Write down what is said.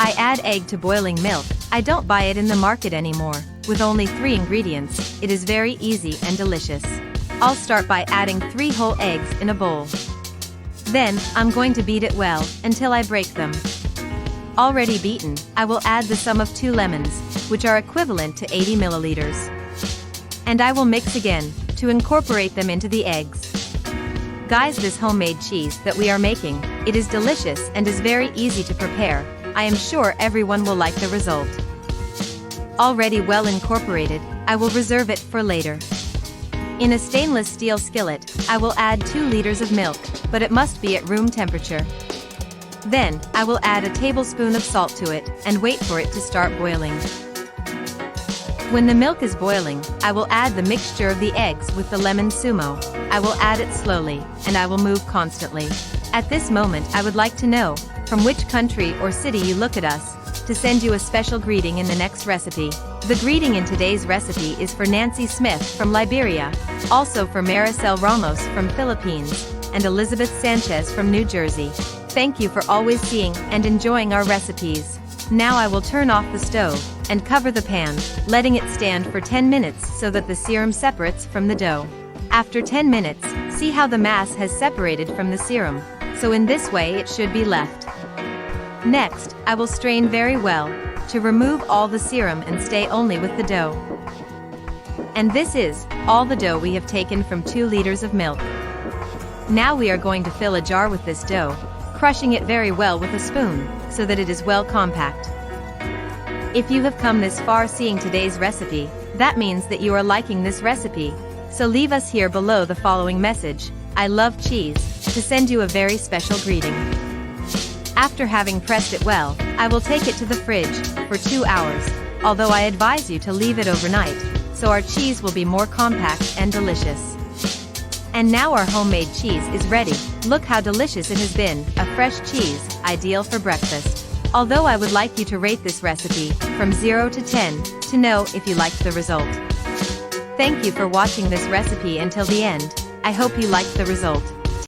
I add egg to boiling milk. I don't buy it in the market anymore. With only 3 ingredients, it is very easy and delicious. I'll start by adding 3 whole eggs in a bowl. Then, I'm going to beat it well, until I break them. Already beaten, I will add the sum of 2 lemons, which are equivalent to 80 milliliters. And I will mix again, to incorporate them into the eggs. Guys, this homemade cheese that we are making, it is delicious and is very easy to prepare. I am sure everyone will like the result. Already well incorporated, I will reserve it for later. In a stainless steel skillet, I will add 2 liters of milk, but it must be at room temperature. Then, I will add a tablespoon of salt to it, and wait for it to start boiling. When the milk is boiling, I will add the mixture of the eggs with the lemon sumo. I will add it slowly, and I will move constantly. At this moment, I would like to know, from which country or city you look at us, to send you a special greeting in the next recipe. The greeting in today's recipe is for Nancy Smith from Liberia, also for Maricel Ramos from Philippines, and Elizabeth Sanchez from New Jersey. Thank you for always seeing and enjoying our recipes. Now I will turn off the stove, and cover the pan, letting it stand for 10 minutes so that the serum separates from the dough. After 10 minutes, see how the mass has separated from the serum, so in this way it should be left. Next, I will strain very well, to remove all the serum and stay only with the dough. And this is all the dough we have taken from 2 liters of milk. Now we are going to fill a jar with this dough, crushing it very well with a spoon, so that it is well compact. If you have come this far seeing today's recipe, that means that you are liking this recipe. So leave us here below the following message: I love cheese, to send you a very special greeting. After having pressed it well, I will take it to the fridge for 2 hours, although I advise you to leave it overnight, so our cheese will be more compact and delicious. And now our homemade cheese is ready. Look how delicious it has been, a fresh cheese, ideal for breakfast. Although I would like you to rate this recipe, from 0 to 10, to know if you liked the result. Thank you for watching this recipe until the end. I hope you liked the result.